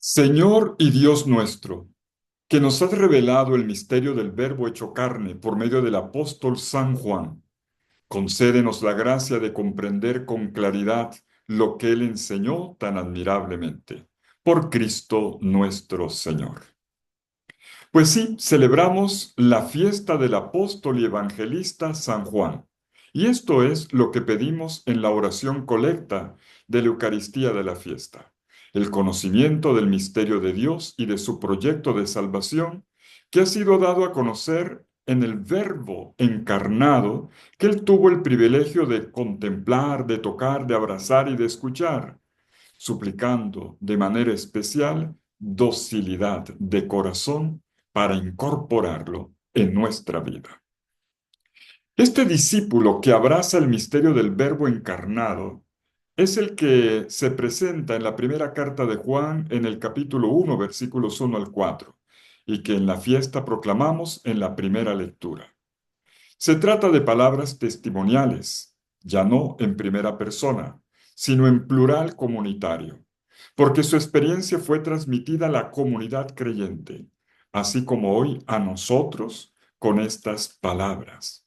Señor y Dios nuestro, que nos has revelado el misterio del Verbo hecho carne por medio del apóstol San Juan, concédenos la gracia de comprender con claridad lo que él enseñó tan admirablemente. Por Cristo nuestro Señor. Pues sí, celebramos la fiesta del apóstol y evangelista San Juan. Y esto es lo que pedimos en la oración colecta de la Eucaristía de la fiesta. El conocimiento del misterio de Dios y de su proyecto de salvación que ha sido dado a conocer en el Verbo encarnado que él tuvo el privilegio de contemplar, de tocar, de abrazar y de escuchar, suplicando de manera especial docilidad de corazón para incorporarlo en nuestra vida. Este discípulo que abraza el misterio del Verbo encarnado es el que se presenta en la primera carta de Juan en el capítulo 1, versículos 1 al 4, y que en la fiesta proclamamos en la primera lectura. Se trata de palabras testimoniales, ya no en primera persona, sino en plural comunitario, porque su experiencia fue transmitida a la comunidad creyente, así como hoy a nosotros con estas palabras.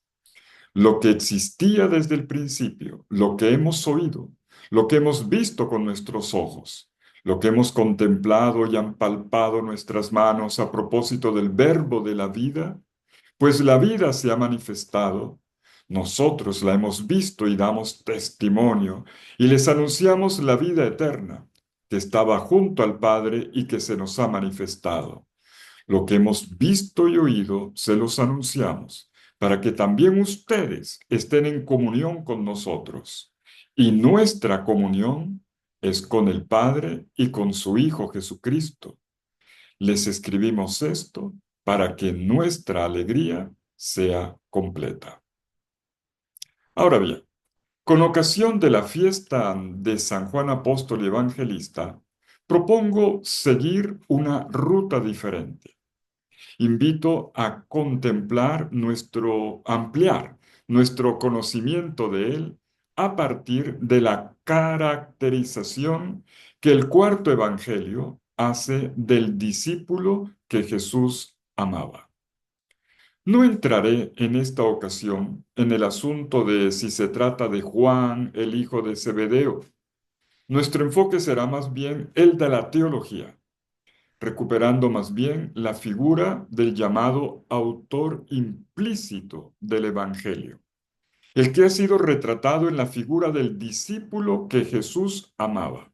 Lo que existía desde el principio, lo que hemos oído, lo que hemos visto con nuestros ojos, lo que hemos contemplado y han palpado nuestras manos a propósito del verbo de la vida, pues la vida se ha manifestado, nosotros la hemos visto y damos testimonio, y les anunciamos la vida eterna, que estaba junto al Padre y que se nos ha manifestado. Lo que hemos visto y oído, se los anunciamos, para que también ustedes estén en comunión con nosotros. Y nuestra comunión es con el Padre y con su Hijo Jesucristo. Les escribimos esto para que nuestra alegría sea completa. Ahora bien, con ocasión de la fiesta de San Juan Apóstol y Evangelista, propongo seguir una ruta diferente. Invito a contemplar ampliar nuestro conocimiento de él a partir de la caracterización que el cuarto evangelio hace del discípulo que Jesús amaba. No entraré en esta ocasión en el asunto de si se trata de Juan, el hijo de Zebedeo. Nuestro enfoque será más bien el de la teología, recuperando más bien la figura del llamado autor implícito del Evangelio, el que ha sido retratado en la figura del discípulo que Jesús amaba.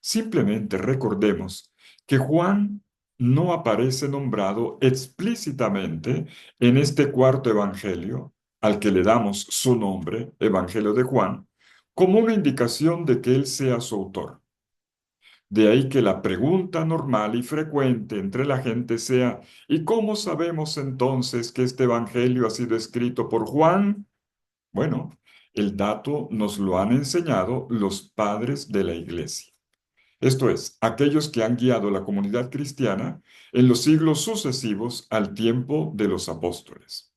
Simplemente recordemos que Juan no aparece nombrado explícitamente en este cuarto Evangelio, al que le damos su nombre, Evangelio de Juan, como una indicación de que él sea su autor. De ahí que la pregunta normal y frecuente entre la gente sea, ¿y cómo sabemos entonces que este evangelio ha sido escrito por Juan? Bueno, el dato nos lo han enseñado los padres de la iglesia. Esto es, aquellos que han guiado la comunidad cristiana en los siglos sucesivos al tiempo de los apóstoles.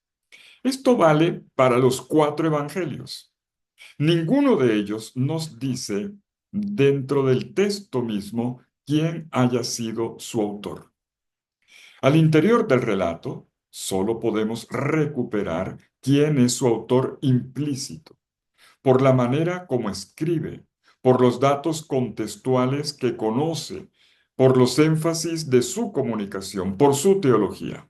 Esto vale para los cuatro evangelios. Ninguno de ellos nos dice dentro del texto mismo quién haya sido su autor. Al interior del relato, solo podemos recuperar quién es su autor implícito, por la manera como escribe, por los datos contextuales que conoce, por los énfasis de su comunicación, por su teología.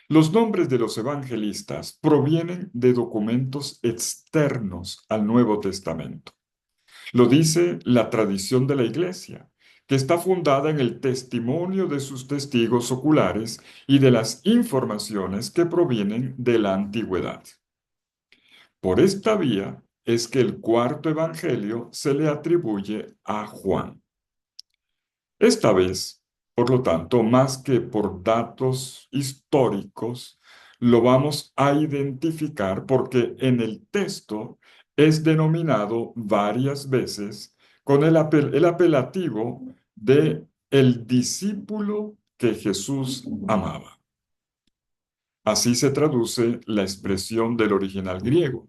Los nombres de los evangelistas provienen de documentos externos al Nuevo Testamento. Lo dice la tradición de la Iglesia, que está fundada en el testimonio de sus testigos oculares y de las informaciones que provienen de la antigüedad. Por esta vía es que el cuarto evangelio se le atribuye a Juan. Esta vez, por lo tanto, más que por datos históricos, lo vamos a identificar porque en el texto es denominado varias veces con el apelativo de el discípulo que Jesús amaba. Así se traduce la expresión del original griego,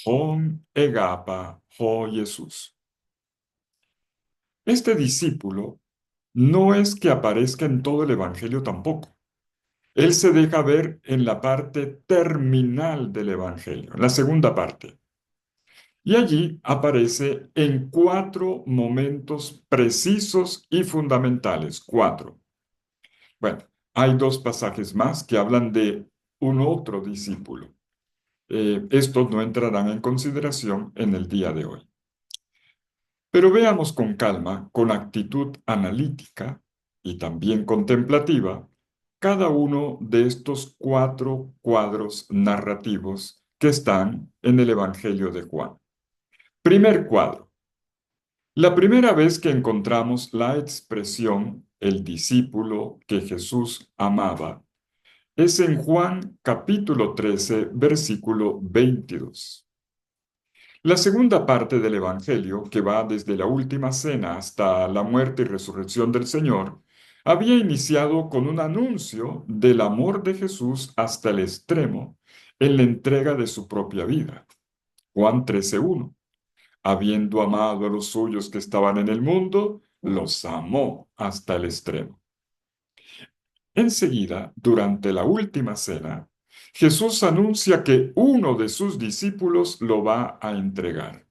Hon egapa ho Jesús. Este discípulo no es que aparezca en todo el Evangelio tampoco. Él se deja ver en la parte terminal del Evangelio, en la segunda parte. Y allí aparece en cuatro momentos precisos y fundamentales. Cuatro. Bueno, hay dos pasajes más que hablan de un otro discípulo. Estos no entrarán en consideración en el día de hoy. Pero veamos con calma, con actitud analítica y también contemplativa, cada uno de estos cuatro cuadros narrativos que están en el Evangelio de Juan. Primer cuadro. La primera vez que encontramos la expresión el discípulo que Jesús amaba es en Juan capítulo 13, versículo 22. La segunda parte del Evangelio, que va desde la última cena hasta la muerte y resurrección del Señor, había iniciado con un anuncio del amor de Jesús hasta el extremo en la entrega de su propia vida. Juan 13:1. Habiendo amado a los suyos que estaban en el mundo, los amó hasta el extremo. Enseguida, durante la última cena, Jesús anuncia que uno de sus discípulos lo va a entregar.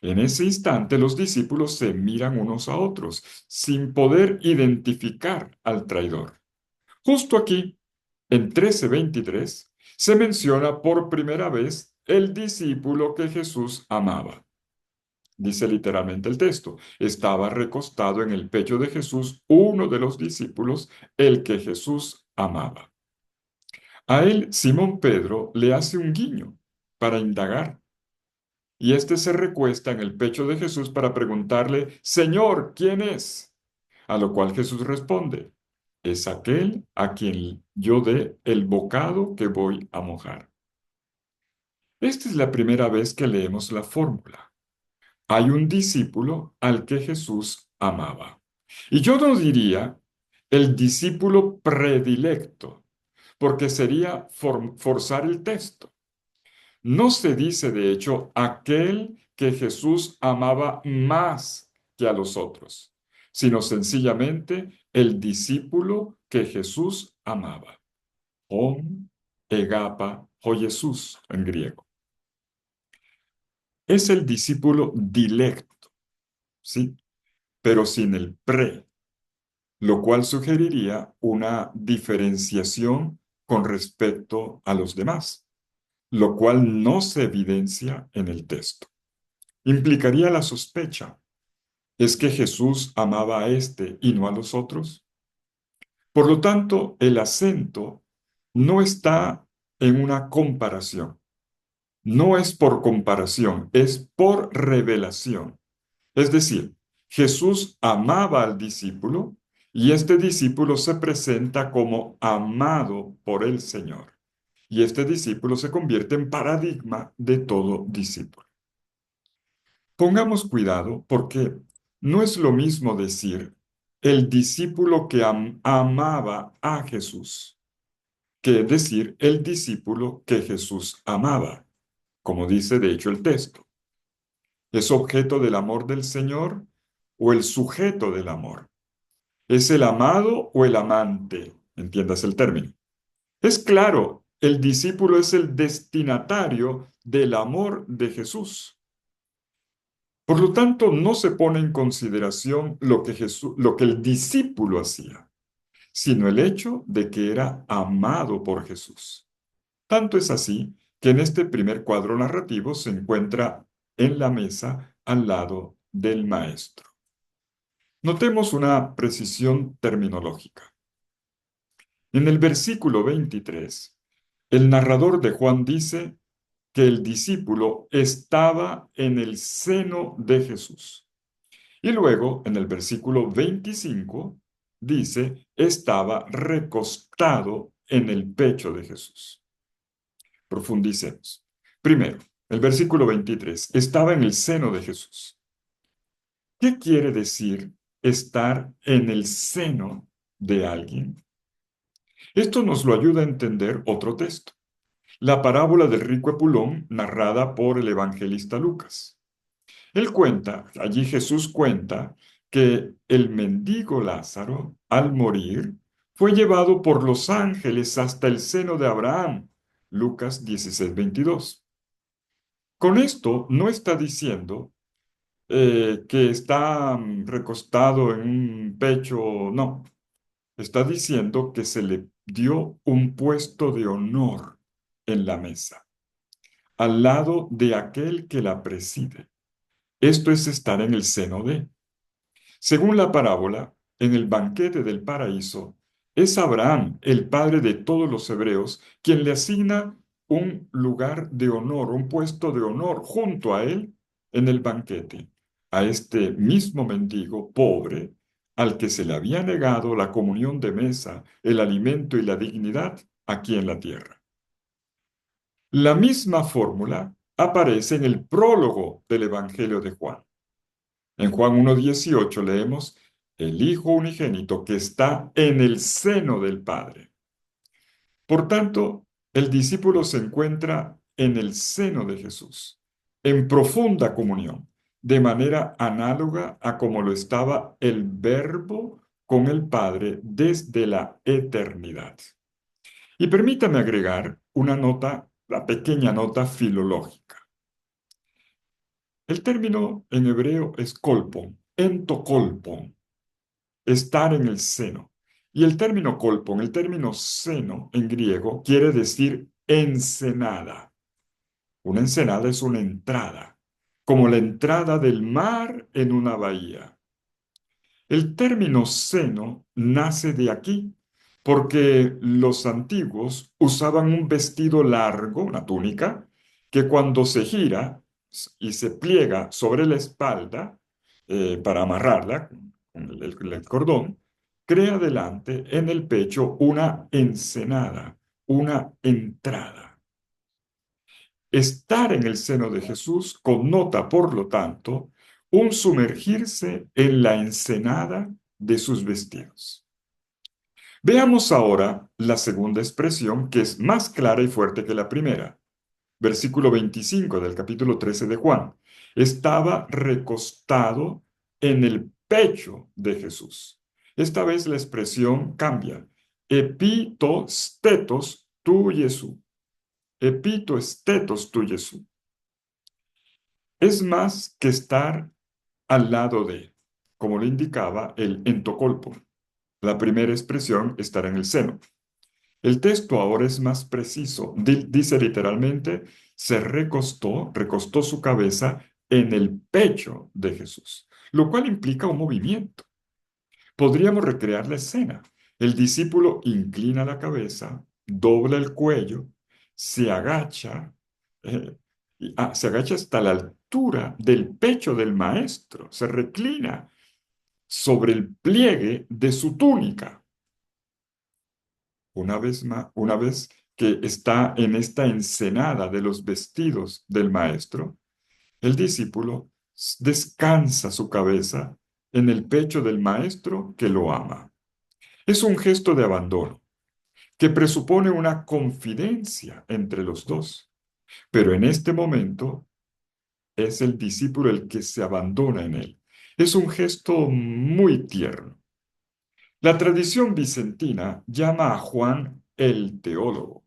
En ese instante los discípulos se miran unos a otros, sin poder identificar al traidor. Justo aquí, en 13:23, se menciona por primera vez el discípulo que Jesús amaba. Dice literalmente el texto, estaba recostado en el pecho de Jesús uno de los discípulos, el que Jesús amaba. A él, Simón Pedro le hace un guiño para indagar, y éste se recuesta en el pecho de Jesús para preguntarle, Señor, ¿quién es? A lo cual Jesús responde, es aquel a quien yo dé el bocado que voy a mojar. Esta es la primera vez que leemos la fórmula. Hay un discípulo al que Jesús amaba. Y yo no diría el discípulo predilecto, porque sería forzar el texto. No se dice, de hecho, aquel que Jesús amaba más que a los otros, sino sencillamente el discípulo que Jesús amaba. On, egapa, o Jesús en griego. Es el discípulo dilecto, ¿sí? Pero sin el pre, lo cual sugeriría una diferenciación con respecto a los demás, lo cual no se evidencia en el texto. Implicaría la sospecha. ¿Es que Jesús amaba a este y no a los otros? Por lo tanto, el acento no está en una comparación. No es por comparación, es por revelación. Es decir, Jesús amaba al discípulo y este discípulo se presenta como amado por el Señor. Y este discípulo se convierte en paradigma de todo discípulo. Pongamos cuidado porque no es lo mismo decir el discípulo que amaba a Jesús que decir el discípulo que Jesús amaba, como dice de hecho el texto. ¿Es objeto del amor del Señor o el sujeto del amor? ¿Es el amado o el amante? Entiendas el término. Es claro, el discípulo es el destinatario del amor de Jesús. Por lo tanto, no se pone en consideración lo que el discípulo hacía, sino el hecho de que era amado por Jesús. Tanto es así que en este primer cuadro narrativo se encuentra en la mesa al lado del maestro. Notemos una precisión terminológica. En el versículo 23, el narrador de Juan dice que el discípulo estaba en el seno de Jesús. Y luego, en el versículo 25, dice, estaba recostado en el pecho de Jesús. Profundicemos. Primero, el versículo 23, estaba en el seno de Jesús. ¿Qué quiere decir estar en el seno de alguien? Esto nos lo ayuda a entender otro texto, la parábola del rico Epulón narrada por el evangelista Lucas. Allí Jesús cuenta que el mendigo Lázaro, al morir, fue llevado por los ángeles hasta el seno de Abraham. Lucas 16:22. Con esto no está diciendo que está recostado en un pecho, no. Está diciendo que se le dio un puesto de honor en la mesa, al lado de aquel que la preside. Esto es estar en el seno de. Según la parábola, en el banquete del paraíso, es Abraham, el padre de todos los hebreos, quien le asigna un lugar de honor, un puesto de honor junto a él en el banquete, a este mismo mendigo pobre al que se le había negado la comunión de mesa, el alimento y la dignidad aquí en la tierra. La misma fórmula aparece en el prólogo del Evangelio de Juan. En Juan 1:18 leemos, el Hijo unigénito que está en el seno del Padre. Por tanto, el discípulo se encuentra en el seno de Jesús, en profunda comunión, de manera análoga a como lo estaba el Verbo con el Padre desde la eternidad. Y permítame agregar una nota, la pequeña nota filológica. El término en hebreo es kolpon, entokolpon, estar en el seno. Y el término kolpon, el término seno en griego, quiere decir ensenada. Una ensenada es una entrada, como la entrada del mar en una bahía. El término seno nace de aquí, porque los antiguos usaban un vestido largo, una túnica, que cuando se gira y se pliega sobre la espalda para amarrarla con el cordón, crea delante en el pecho una ensenada, una entrada. Estar en el seno de Jesús connota, por lo tanto, un sumergirse en la ensenada de sus vestidos. Veamos ahora la segunda expresión, que es más clara y fuerte que la primera. Versículo 25 del capítulo 13 de Juan. Estaba recostado en el pecho de Jesús. Esta vez la expresión cambia. Epito stetos tu Jesús. Epito stetos tu Jesús. Es más que estar al lado de, como lo indicaba el entocolpo. La primera expresión, estar en el seno. El texto ahora es más preciso. Dice literalmente, se recostó su cabeza en el pecho de Jesús, lo cual implica un movimiento. Podríamos recrear la escena. El discípulo inclina la cabeza, dobla el cuello, se agacha, eh, se agacha hasta la altura del pecho del maestro, se reclina sobre el pliegue de su túnica. Una vez que está en esta ensenada de los vestidos del maestro, el discípulo descansa su cabeza en el pecho del maestro que lo ama. Es un gesto de abandono que presupone una confidencia entre los dos, pero en este momento es el discípulo el que se abandona en él. Es un gesto muy tierno. La tradición bizantina llama a Juan el teólogo,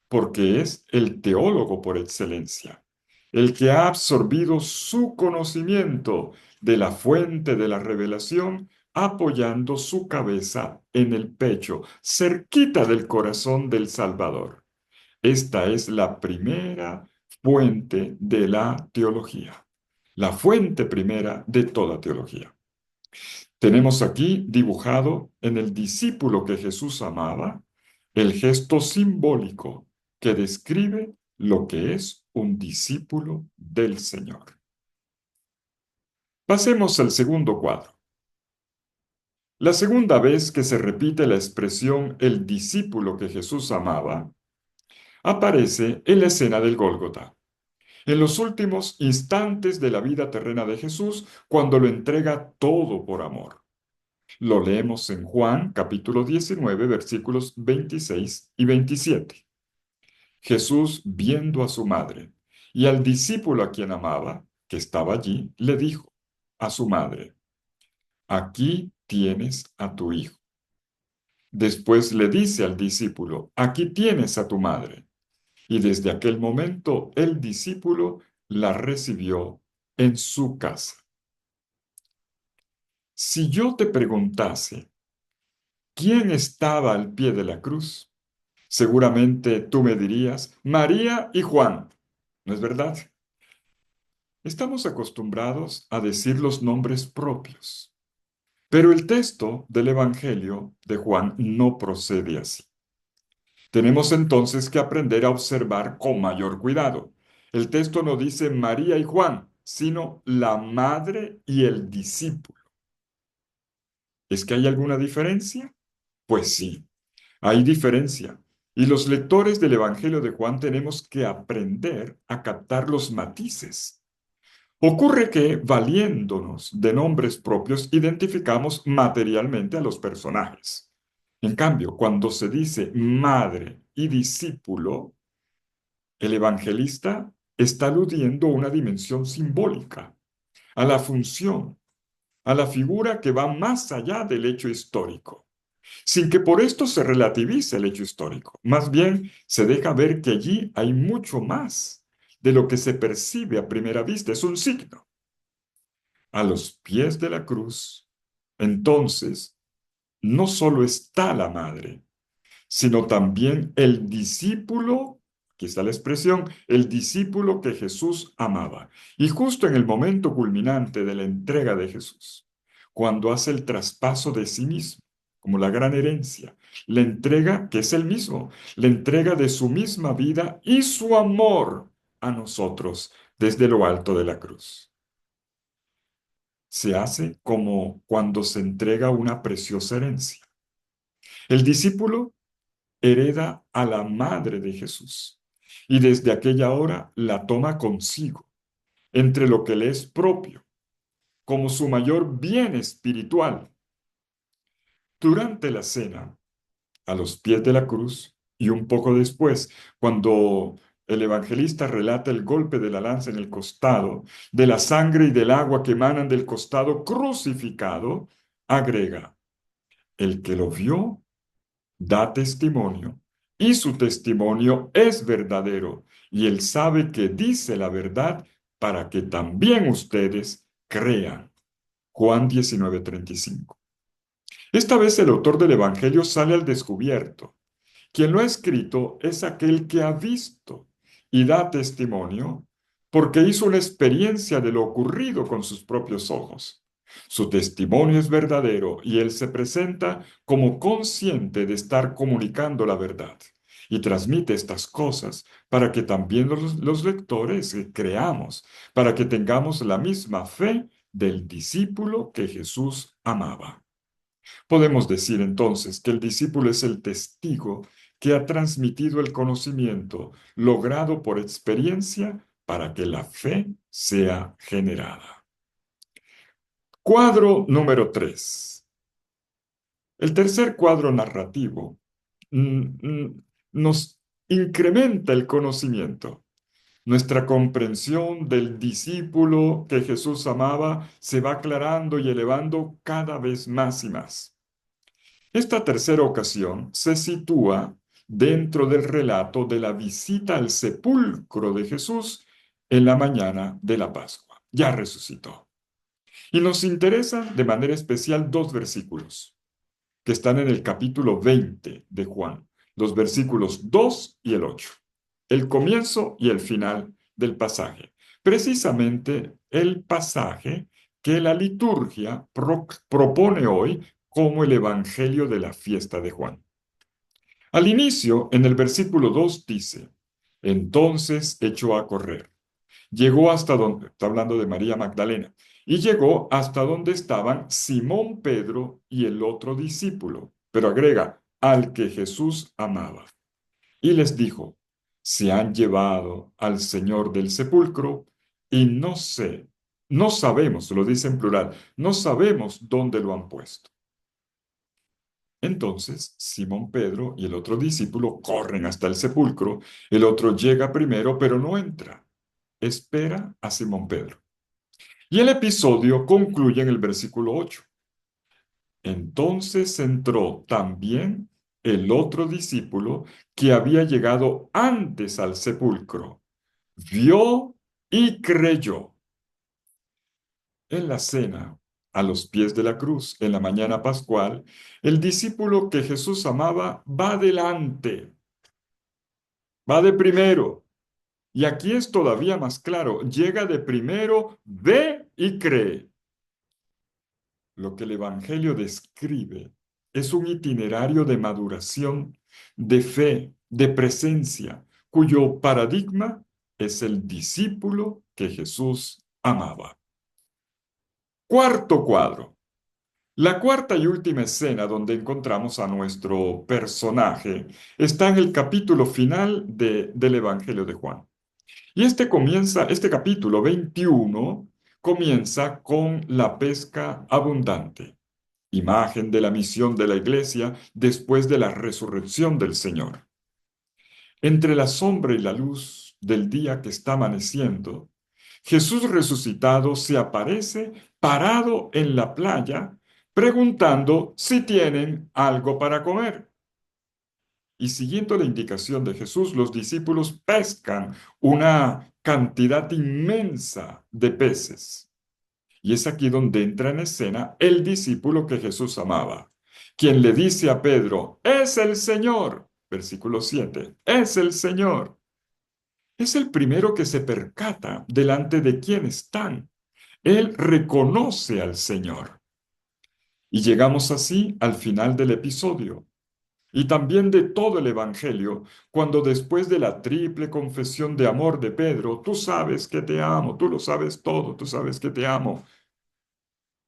porque es el teólogo por excelencia, el que ha absorbido su conocimiento de la fuente de la revelación, apoyando su cabeza en el pecho, cerquita del corazón del Salvador. Esta es la primera fuente de la teología, la fuente primera de toda teología. Tenemos aquí dibujado en el discípulo que Jesús amaba el gesto simbólico que describe lo que es un discípulo del Señor. Pasemos al segundo cuadro. La segunda vez que se repite la expresión el discípulo que Jesús amaba, aparece en la escena del Gólgota, en los últimos instantes de la vida terrena de Jesús, cuando lo entrega todo por amor. Lo leemos en Juan capítulo 19, versículos 26 y 27. Jesús, viendo a su madre y al discípulo a quien amaba, que estaba allí, le dijo a su madre, aquí tienes a tu hijo. Después le dice al discípulo, aquí tienes a tu madre. Y desde aquel momento el discípulo la recibió en su casa. Si yo te preguntase, ¿quién estaba al pie de la cruz? Seguramente tú me dirías, María y Juan. ¿No es verdad? Estamos acostumbrados a decir los nombres propios, pero el texto del Evangelio de Juan no procede así. Tenemos entonces que aprender a observar con mayor cuidado. El texto no dice María y Juan, sino la madre y el discípulo. ¿Es que hay alguna diferencia? Pues sí, hay diferencia. Y los lectores del Evangelio de Juan tenemos que aprender a captar los matices. Ocurre que, valiéndonos de nombres propios, identificamos materialmente a los personajes. En cambio, cuando se dice madre y discípulo, el evangelista está aludiendo a una dimensión simbólica, a la función, a la figura que va más allá del hecho histórico, sin que por esto se relativice el hecho histórico. Más bien, se deja ver que allí hay mucho más de lo que se percibe a primera vista. Es un signo. A los pies de la cruz, entonces, no solo está la madre, sino también el discípulo, aquí está la expresión, el discípulo que Jesús amaba. Y justo en el momento culminante de la entrega de Jesús, cuando hace el traspaso de sí mismo, como la gran herencia, la entrega, que es el mismo, la entrega de su misma vida y su amor a nosotros desde lo alto de la cruz. Se hace como cuando se entrega una preciosa herencia. El discípulo hereda a la madre de Jesús y desde aquella hora la toma consigo, entre lo que le es propio, como su mayor bien espiritual. Durante la cena, a los pies de la cruz y un poco después, cuando el evangelista relata el golpe de la lanza en el costado, de la sangre y del agua que emanan del costado crucificado, agrega, el que lo vio da testimonio, y su testimonio es verdadero, y él sabe que dice la verdad para que también ustedes crean. Juan 19:35. Esta vez el autor del Evangelio sale al descubierto. Quien lo ha escrito es aquel que ha visto y da testimonio porque hizo una experiencia de lo ocurrido con sus propios ojos. Su testimonio es verdadero y él se presenta como consciente de estar comunicando la verdad y transmite estas cosas para que también los lectores creamos, para que tengamos la misma fe del discípulo que Jesús amaba. Podemos decir entonces que el discípulo es el testigo que ha transmitido el conocimiento logrado por experiencia para que la fe sea generada. Cuadro número 3. El tercer cuadro narrativo nos incrementa el conocimiento. Nuestra comprensión del discípulo que Jesús amaba se va aclarando y elevando cada vez más y más. Esta tercera ocasión se sitúa dentro del relato de la visita al sepulcro de Jesús en la mañana de la Pascua. Ya resucitó. Y nos interesan de manera especial dos versículos que están en el capítulo 20 de Juan, los versículos 2 y el 8, el comienzo y el final del pasaje. Precisamente el pasaje que la liturgia propone hoy como el Evangelio de la fiesta de Juan. Al inicio, en el versículo 2 dice, entonces echó a correr. Llegó hasta donde, está hablando de María Magdalena, y llegó hasta donde estaban Simón Pedro y el otro discípulo, pero agrega, al que Jesús amaba. Y les dijo, se han llevado al Señor del sepulcro y no sabemos, lo dice en plural, no sabemos dónde lo han puesto. Entonces Simón Pedro y el otro discípulo corren hasta el sepulcro, el otro llega primero, pero no entra. Espera a Simón Pedro. Y el episodio concluye en el versículo 8. Entonces entró también el otro discípulo que había llegado antes al sepulcro. Vio y creyó. En la cena, a los pies de la cruz, en la mañana pascual, el discípulo que Jesús amaba va adelante, va de primero. Y aquí es todavía más claro, llega de primero, ve y cree. Lo que el Evangelio describe es un itinerario de maduración, de fe, de presencia, cuyo paradigma es el discípulo que Jesús amaba. Cuarto cuadro. La cuarta y última escena donde encontramos a nuestro personaje está en el capítulo final del Evangelio de Juan. Y este capítulo 21 comienza con la pesca abundante, imagen de la misión de la iglesia después de la resurrección del Señor. Entre la sombra y la luz del día que está amaneciendo, Jesús resucitado se aparece parado en la playa preguntando si tienen algo para comer. Y siguiendo la indicación de Jesús, los discípulos pescan una cantidad inmensa de peces. Y es aquí donde entra en escena el discípulo que Jesús amaba, quien le dice a Pedro, es el Señor. Versículo 7, es el Señor. Es el primero que se percata delante de quién están. Él reconoce al Señor. Y llegamos así al final del episodio y también de todo el Evangelio, cuando después de la triple confesión de amor de Pedro, tú sabes que te amo, tú lo sabes todo, tú sabes que te amo,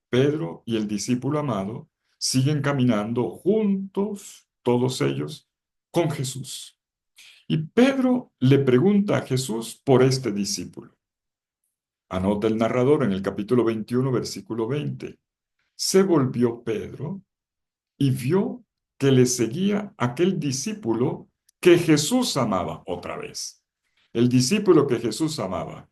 Pedro y el discípulo amado siguen caminando juntos, todos ellos, con Jesús. Y Pedro le pregunta a Jesús por este discípulo. Anota el narrador en el capítulo 21, versículo 20. Se volvió Pedro y vio que le seguía aquel discípulo que Jesús amaba otra vez. El discípulo que Jesús amaba.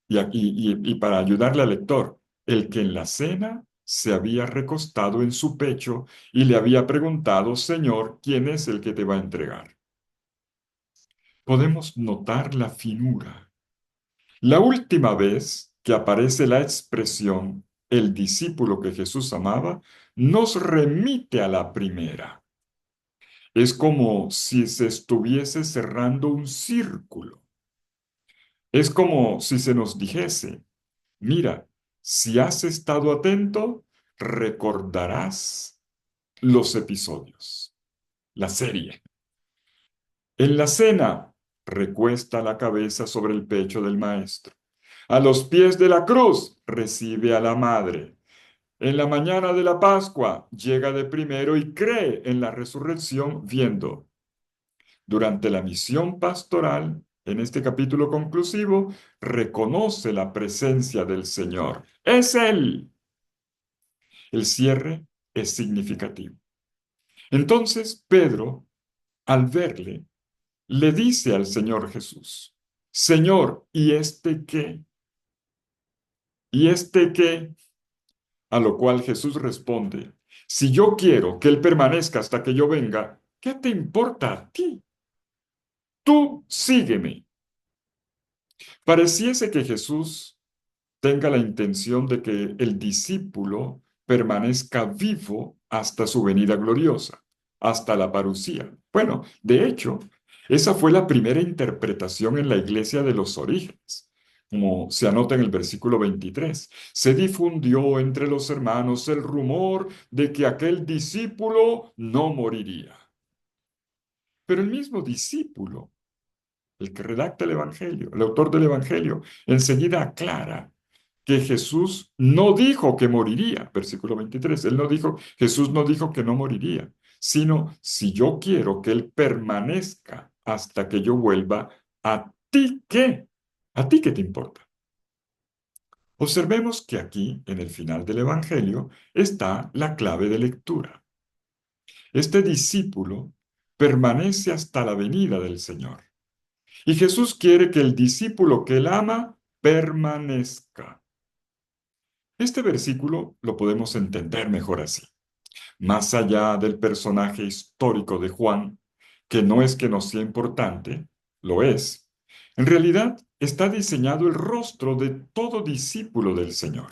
Y para ayudarle al lector, el que en la cena se había recostado en su pecho y le había preguntado, Señor, ¿quién es el que te va a entregar? Podemos notar la finura. La última vez que aparece la expresión el discípulo que Jesús amaba, nos remite a la primera. Es como si se estuviese cerrando un círculo. Es como si se nos dijese, mira, si has estado atento, recordarás los episodios, la serie. En la cena, recuesta la cabeza sobre el pecho del maestro. A los pies de la cruz, recibe a la madre. En la mañana de la Pascua, llega de primero y cree en la resurrección viendo. Durante la misión pastoral, en este capítulo conclusivo, reconoce la presencia del Señor. Es Él. El cierre es significativo. Entonces, Pedro, al verle, le dice al Señor Jesús, Señor, ¿y este qué? ¿Y este qué? A lo cual Jesús responde, si yo quiero que Él permanezca hasta que yo venga, ¿qué te importa a ti? Tú sígueme. Pareciese que Jesús tenga la intención de que el discípulo permanezca vivo hasta su venida gloriosa, hasta la parucía. Bueno, de hecho, esa fue la primera interpretación en la iglesia de los orígenes, como se anota en el versículo 23. Se difundió entre los hermanos el rumor de que aquel discípulo no moriría. Pero el mismo discípulo, el que redacta el Evangelio, el autor del Evangelio, enseguida aclara que Jesús no dijo que moriría, versículo 23. Jesús no dijo que no moriría, sino si yo quiero que Él permanezca hasta que yo vuelva, ¿a ti qué? ¿A ti qué te importa? Observemos que aquí, en el final del Evangelio, está la clave de lectura. Este discípulo permanece hasta la venida del Señor. Y Jesús quiere que el discípulo que Él ama permanezca. Este versículo lo podemos entender mejor así. Más allá del personaje histórico de Juan, que no es que no sea importante, lo es. En realidad está diseñado el rostro de todo discípulo del Señor,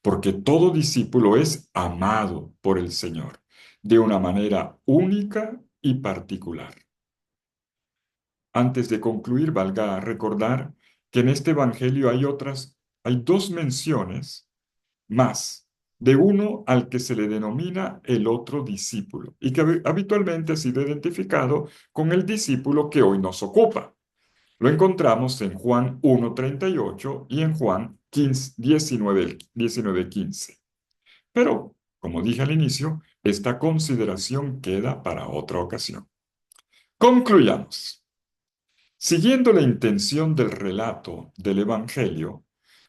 porque todo discípulo es amado por el Señor de una manera única y particular. Antes de concluir, valga recordar que en este Evangelio hay dos menciones más de uno al que se le denomina el otro discípulo y que habitualmente ha sido identificado con el discípulo que hoy nos ocupa. Lo encontramos en Juan 1:38 y en Juan 19:15. Pero, como dije al inicio, esta consideración queda para otra ocasión. Concluyamos. Siguiendo la intención del relato del Evangelio,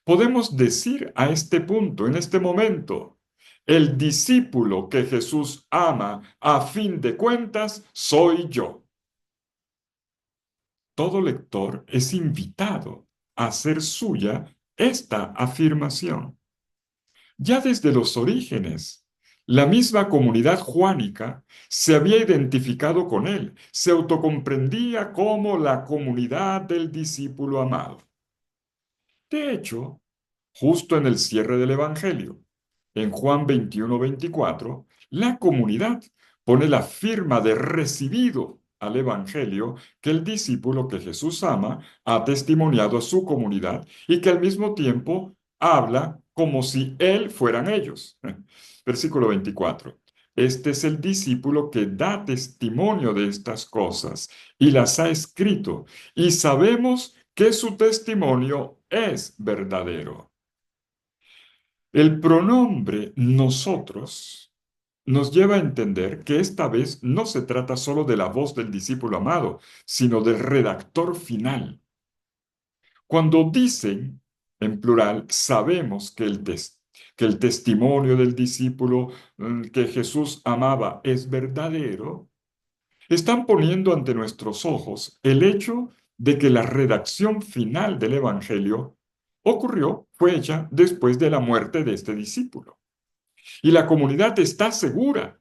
podemos decir a este punto, en este momento, el discípulo que Jesús ama a fin de cuentas soy yo. Todo lector es invitado a hacer suya esta afirmación. Ya desde los orígenes, la misma comunidad juánica se había identificado con él, se autocomprendía como la comunidad del discípulo amado. De hecho, justo en el cierre del Evangelio, en Juan 21:24, la comunidad pone la firma de recibido al Evangelio que el discípulo que Jesús ama ha testimoniado a su comunidad y que al mismo tiempo habla como si él fueran ellos. Versículo 24. Este es el discípulo que da testimonio de estas cosas y las ha escrito, y sabemos que su testimonio es verdadero. El pronombre nosotros nos lleva a entender que esta vez no se trata solo de la voz del discípulo amado, sino del redactor final. Cuando dicen, en plural, sabemos que el testimonio del discípulo que Jesús amaba es verdadero, están poniendo ante nuestros ojos el hecho de que la redacción final del Evangelio fue hecha después de la muerte de este discípulo. Y la comunidad está segura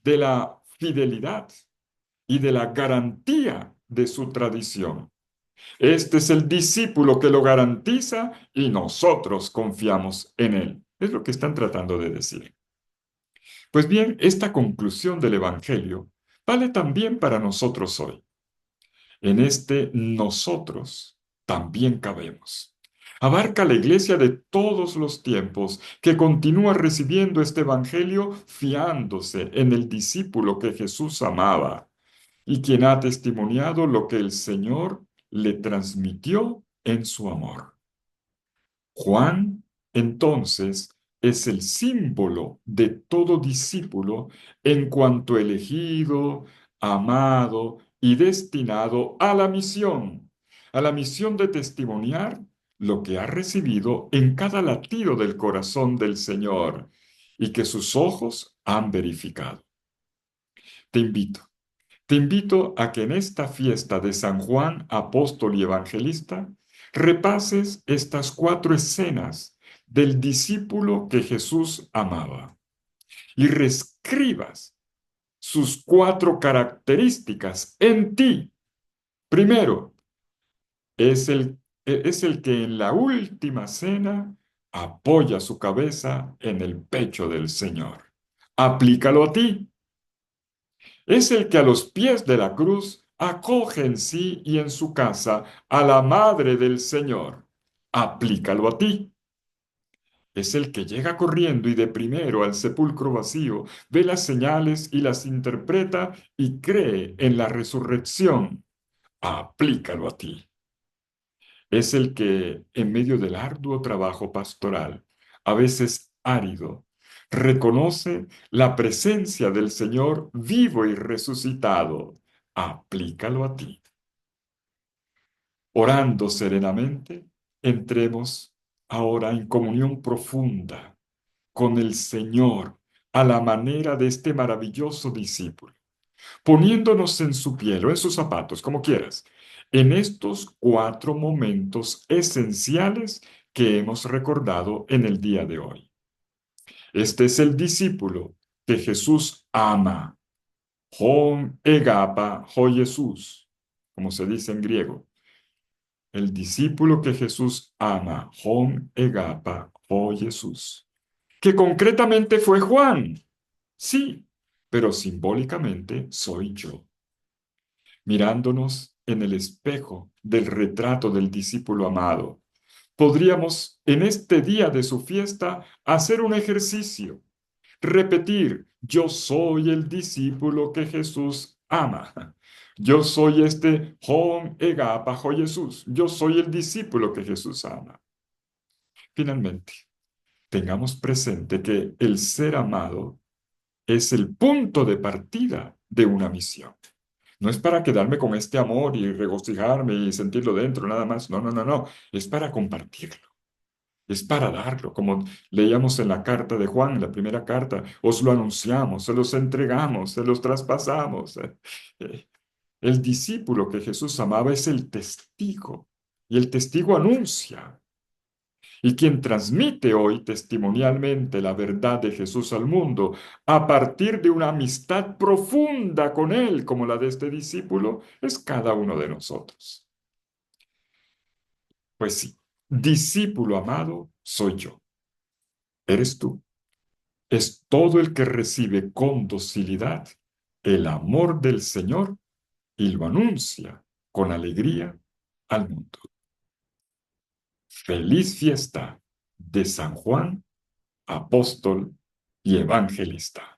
de la fidelidad y de la garantía de su tradición. Este es el discípulo que lo garantiza y nosotros confiamos en él. Es lo que están tratando de decir. Pues bien, esta conclusión del Evangelio vale también para nosotros hoy. En este nosotros también cabemos. Abarca la iglesia de todos los tiempos que continúa recibiendo este Evangelio fiándose en el discípulo que Jesús amaba y quien ha testimoniado lo que el Señor le transmitió en su amor. Juan, entonces, es el símbolo de todo discípulo en cuanto elegido, amado y destinado a la misión de testimoniar lo que ha recibido en cada latido del corazón del Señor y que sus ojos han verificado. Te invito. Te invito a que en esta fiesta de San Juan, apóstol y evangelista, repases estas cuatro escenas del discípulo que Jesús amaba y reescribas sus cuatro características en ti. Primero, es el que en la última cena apoya su cabeza en el pecho del Señor. Aplícalo a ti. Es el que a los pies de la cruz acoge en sí y en su casa a la Madre del Señor. Aplícalo a ti. Es el que llega corriendo y de primero al sepulcro vacío, ve las señales y las interpreta y cree en la resurrección. Aplícalo a ti. Es el que, en medio del arduo trabajo pastoral, a veces árido, reconoce la presencia del Señor vivo y resucitado. Aplícalo a ti. Orando serenamente, entremos ahora en comunión profunda con el Señor a la manera de este maravilloso discípulo, poniéndonos en su piel o en sus zapatos, como quieras, en estos cuatro momentos esenciales que hemos recordado en el día de hoy. Este es el discípulo que Jesús ama. Hon egapa ho Jesús, como se dice en griego. El discípulo que Jesús ama. Hon egapa ho Jesús. Que concretamente fue Juan. Sí, pero simbólicamente soy yo. Mirándonos en el espejo del retrato del discípulo amado, podríamos en este día de su fiesta hacer un ejercicio, repetir, yo soy el discípulo que Jesús ama. Yo soy este Hom Ega bajo Jesús. Yo soy el discípulo que Jesús ama. Finalmente, tengamos presente que el ser amado es el punto de partida de una misión. No es para quedarme con este amor y regocijarme y sentirlo dentro, nada más. No, no, no, no. Es para compartirlo. Es para darlo. Como leíamos en la carta de Juan, la primera carta, os lo anunciamos, se los entregamos, se los traspasamos. El discípulo que Jesús amaba es el testigo. Y el testigo anuncia. Y quien transmite hoy testimonialmente la verdad de Jesús al mundo a partir de una amistad profunda con Él, como la de este discípulo, es cada uno de nosotros. Pues sí, discípulo amado soy yo. Eres tú. Es todo el que recibe con docilidad el amor del Señor y lo anuncia con alegría al mundo. Feliz fiesta de San Juan, apóstol y evangelista.